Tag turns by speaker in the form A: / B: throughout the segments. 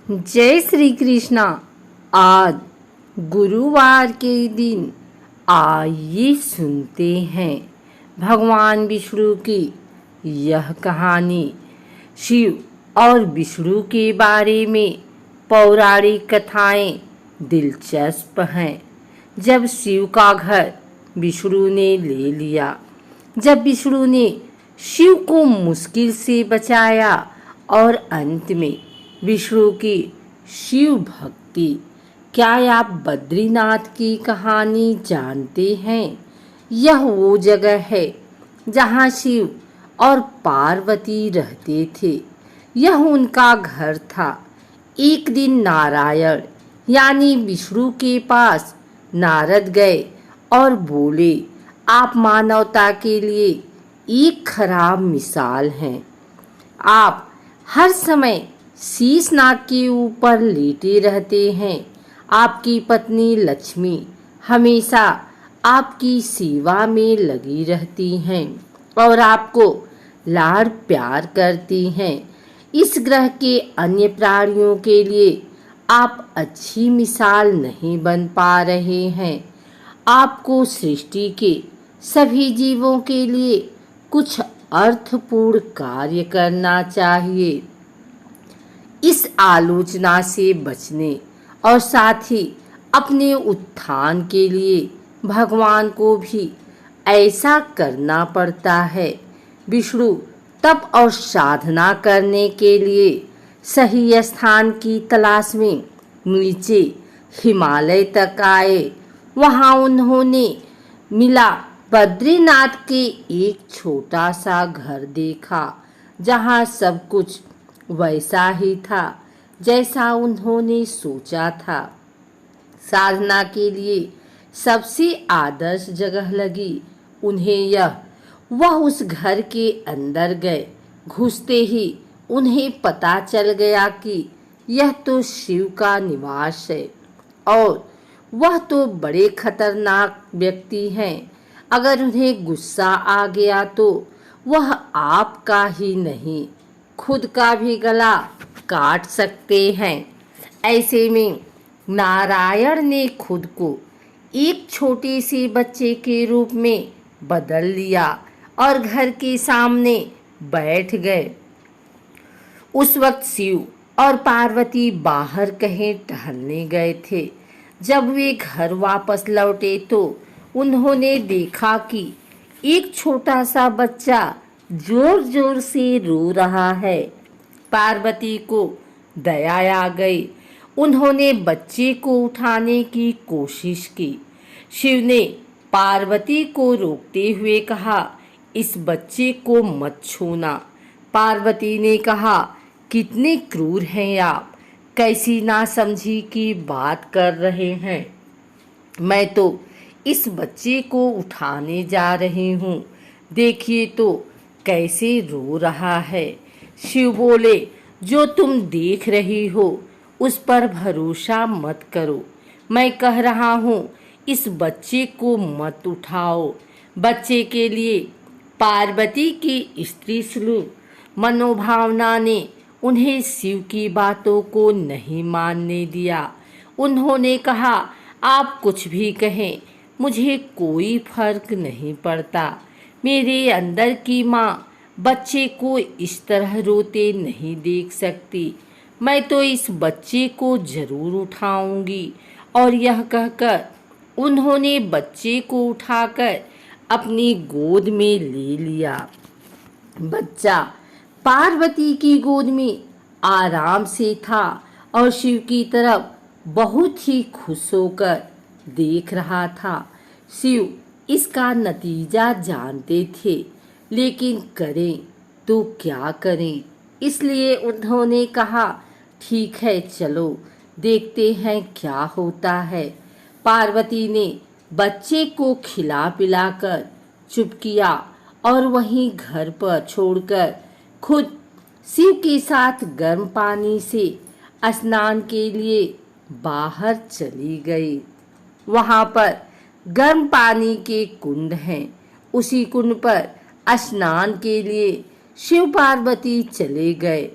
A: जय श्री कृष्णा। आज गुरुवार के दिन आइए सुनते हैं भगवान विष्णु की यह कहानी। शिव और विष्णु के बारे में पौराणिक कथाएं दिलचस्प हैं। जब शिव का घर विष्णु ने ले लिया, जब विष्णु ने शिव को मुश्किल से बचाया और अंत में विष्णु की शिव भक्ति। क्या आप बद्रीनाथ की कहानी जानते हैं? यह वो जगह है जहाँ शिव और पार्वती रहते थे। यह उनका घर था। एक दिन नारायण यानी विष्णु के पास नारद गए और बोले, आप मानवता के लिए एक खराब मिसाल हैं। आप हर समय शीश नाग के ऊपर लेटे रहते हैं। आपकी पत्नी लक्ष्मी हमेशा आपकी सेवा में लगी रहती हैं और आपको लाड़ प्यार करती हैं। इस ग्रह के अन्य प्राणियों के लिए आप अच्छी मिसाल नहीं बन पा रहे हैं। आपको सृष्टि के सभी जीवों के लिए कुछ अर्थपूर्ण कार्य करना चाहिए। इस आलोचना से बचने और साथ ही अपने उत्थान के लिए भगवान को भी ऐसा करना पड़ता है। विष्णु तप और साधना करने के लिए सही स्थान की तलाश में नीचे हिमालय तक आए। वहां उन्होंने मिला बद्रीनाथ के एक छोटा सा घर देखा, जहां सब कुछ वैसा ही था जैसा उन्होंने सोचा था। साधना के लिए सबसे आदर्श जगह लगी उन्हें यह। वह उस घर के अंदर गए। घुसते ही उन्हें पता चल गया कि यह तो शिव का निवास है और वह तो बड़े खतरनाक व्यक्ति हैं। अगर उन्हें गुस्सा आ गया तो वह आपका ही नहीं, खुद का भी गला काट सकते हैं। ऐसे में नारायण ने खुद को एक छोटे से बच्चे के रूप में बदल लिया और घर के सामने बैठ गए। उस वक्त शिव और पार्वती बाहर कहीं टहलने गए थे। जब वे घर वापस लौटे तो उन्होंने देखा कि एक छोटा सा बच्चा जोर जोर से रो रहा है। पार्वती को दया आ गई। उन्होंने बच्चे को उठाने की कोशिश की। शिव ने पार्वती को रोकते हुए कहा, इस बच्चे को मत छूना। पार्वती ने कहा, कितने क्रूर हैं आप, कैसी नासमझी की बात कर रहे हैं। मैं तो इस बच्चे को उठाने जा रही हूँ, देखिए तो कैसे रो रहा है। शिव बोले, जो तुम देख रही हो उस पर भरोसा मत करो। मैं कह रहा हूँ इस बच्चे को मत उठाओ। बच्चे के लिए पार्वती की स्त्री सुलभ मनोभावना ने उन्हें शिव की बातों को नहीं मानने दिया। उन्होंने कहा, आप कुछ भी कहें, मुझे कोई फर्क नहीं पड़ता। मेरे अंदर की माँ बच्चे को इस तरह रोते नहीं देख सकती। मैं तो इस बच्चे को जरूर उठाऊंगी। और यह कहकर उन्होंने बच्चे को उठाकर अपनी गोद में ले लिया। बच्चा पार्वती की गोद में आराम से था और शिव की तरफ बहुत ही खुश होकर देख रहा था। शिव इसका नतीजा जानते थे, लेकिन करें तो क्या करें। इसलिए उन्होंने कहा, ठीक है चलो देखते हैं क्या होता है। पार्वती ने बच्चे को खिला पिलाकर चुप किया और वहीं घर पर छोड़कर खुद शिव के साथ गर्म पानी से स्नान के लिए बाहर चली गई। वहां पर गर्म पानी के कुंड हैं। उसी कुंड पर स्नान के लिए शिव पार्वती चले गए।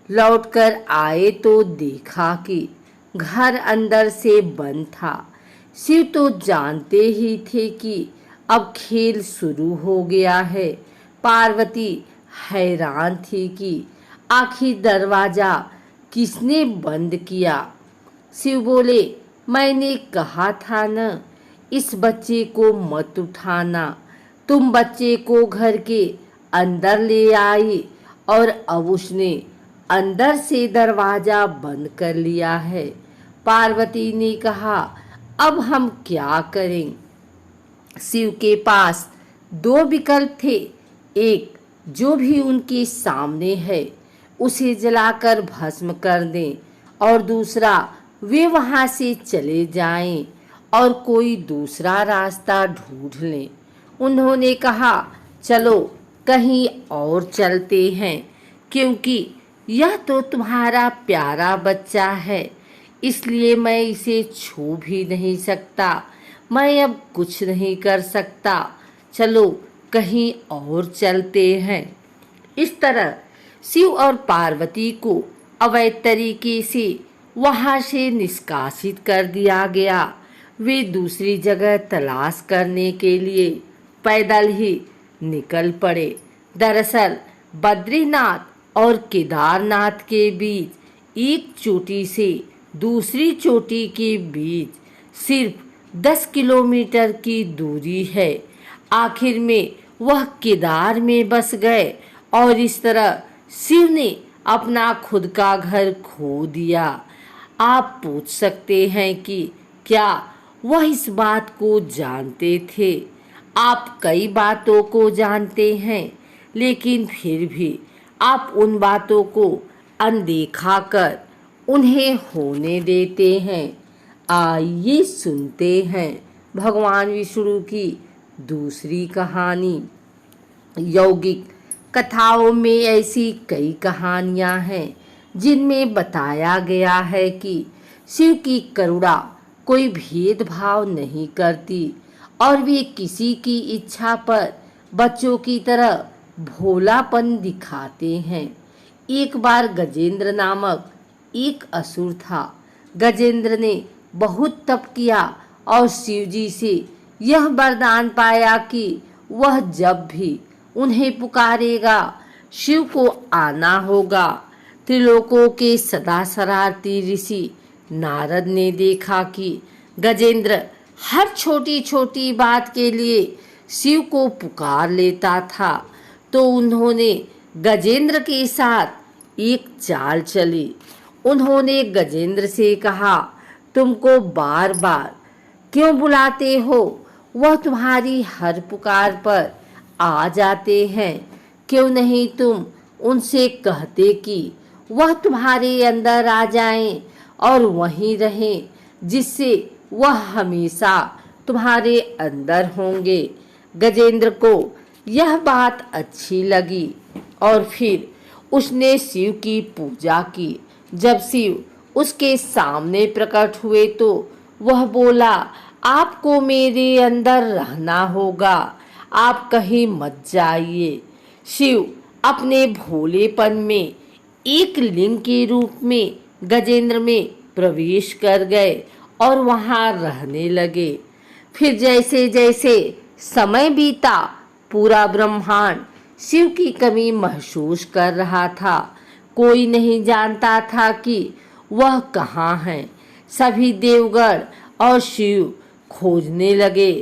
A: लौटकर आए तो देखा कि घर अंदर से बंद था। शिव तो जानते ही थे कि अब खेल शुरू हो गया है। पार्वती हैरान थी कि आखिर दरवाजा किसने बंद किया। शिव बोले, मैंने कहा था न, इस बच्चे को मत उठाना। तुम बच्चे को घर के अंदर ले आई और अब उसने अंदर से दरवाजा बंद कर लिया है। पार्वती ने कहा, अब हम क्या करें। शिव के पास दो विकल्प थे। एक, जो भी उनके सामने है उसे जलाकर भस्म कर दें, और दूसरा, वे वहां से चले जाएं और कोई दूसरा रास्ता ढूंढ लें। उन्होंने कहा, चलो कहीं और चलते हैं, क्योंकि यह तो तुम्हारा प्यारा बच्चा है, इसलिए मैं इसे छू भी नहीं सकता। मैं अब कुछ नहीं कर सकता। चलो कहीं और चलते हैं। इस तरह शिव और पार्वती को अवैध तरीके से वहां से निष्कासित कर दिया गया। वे दूसरी जगह तलाश करने के लिए पैदल ही निकल पड़े। दरअसल बद्रीनाथ और केदारनाथ के बीच एक चोटी से दूसरी चोटी के बीच सिर्फ 10 किलोमीटर की दूरी है। आखिर में वह केदार में बस गए और इस तरह शिव ने अपना खुद का घर खो दिया। आप पूछ सकते हैं कि क्या वह इस बात को जानते थे? आप कई बातों को जानते हैं, लेकिन फिर भी आप उन बातों को अनदेखा कर उन्हें होने देते हैं। आइए सुनते हैं भगवान विष्णु की दूसरी कहानी। यौगिक कथाओं में ऐसी कई कहानियां हैं जिनमें बताया गया है कि शिव की करुणा कोई भेदभाव नहीं करती और वे किसी की इच्छा पर बच्चों की तरह भोलापन दिखाते हैं। एक बार गजेंद्र नामक एक असुर था। गजेंद्र ने बहुत तप किया और शिवजी से यह वरदान पाया कि वह जब भी उन्हें पुकारेगा शिव को आना होगा। त्रिलोकों के सदा शरारती ऋषि नारद ने देखा कि गजेंद्र हर छोटी छोटी बात के लिए शिव को पुकार लेता था, तो उन्होंने गजेंद्र के साथ एक चाल चली। उन्होंने गजेंद्र से कहा, तुमको बार बार क्यों बुलाते हो? वह तुम्हारी हर पुकार पर आ जाते हैं। क्यों नहीं तुम उनसे कहते कि वह तुम्हारे अंदर आ जाएं और वहीं रहें, जिससे वह हमेशा तुम्हारे अंदर होंगे। गजेंद्र को यह बात अच्छी लगी और फिर उसने शिव की पूजा की। जब शिव उसके सामने प्रकट हुए तो वह बोला, आपको मेरे अंदर रहना होगा, आप कहीं मत जाइए। शिव अपने भोलेपन में एक लिंग के रूप में गजेंद्र में प्रवेश कर गए और वहां रहने लगे। फिर जैसे जैसे समय बीता, पूरा ब्रह्मांड शिव की कमी महसूस कर रहा था। कोई नहीं जानता था कि वह कहाँ है। सभी देवगण और शिव खोजने लगे।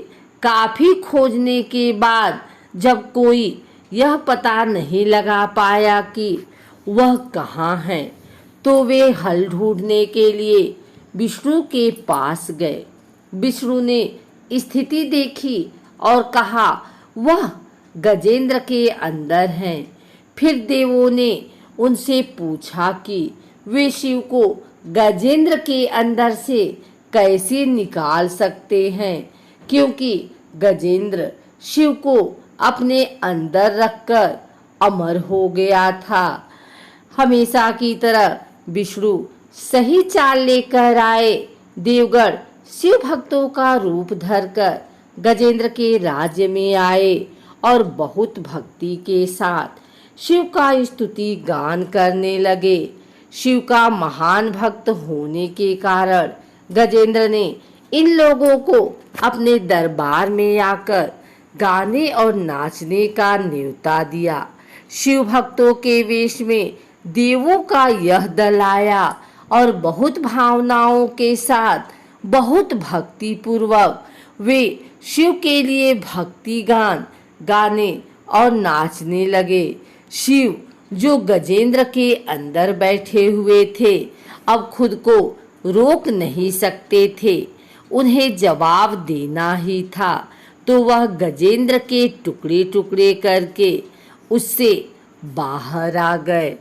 A: काफी खोजने के बाद जब कोई यह पता नहीं लगा पाया कि वह कहाँ है, तो वे हल ढूंढने के लिए विष्णु के पास गए। विष्णु ने स्थिति देखी और कहा, वह गजेंद्र के अंदर हैं। फिर देवों ने उनसे पूछा कि वे शिव को गजेंद्र के अंदर से कैसे निकाल सकते हैं, क्योंकि गजेंद्र शिव को अपने अंदर रखकर अमर हो गया था। हमेशा की तरह विष्णु सही चाल लेकर आए। देवगण शिव भक्तों का रूप धरकर गजेंद्र के राज्य में आए और बहुत भक्ति के साथ शिव का स्तुति गान करने लगे। शिव का महान भक्त होने के कारण गजेंद्र ने इन लोगों को अपने दरबार में आकर गाने और नाचने का न्योता दिया। शिव भक्तों के वेश में देवों का यह दल आया और बहुत भावनाओं के साथ, बहुत भक्ति पूर्वक वे शिव के लिए भक्ति गान गाने और नाचने लगे। शिव जो गजेंद्र के अंदर बैठे हुए थे, अब खुद को रोक नहीं सकते थे, उन्हें जवाब देना ही था। तो वह गजेंद्र के टुकड़े टुकड़े करके उससे बाहर आ गए।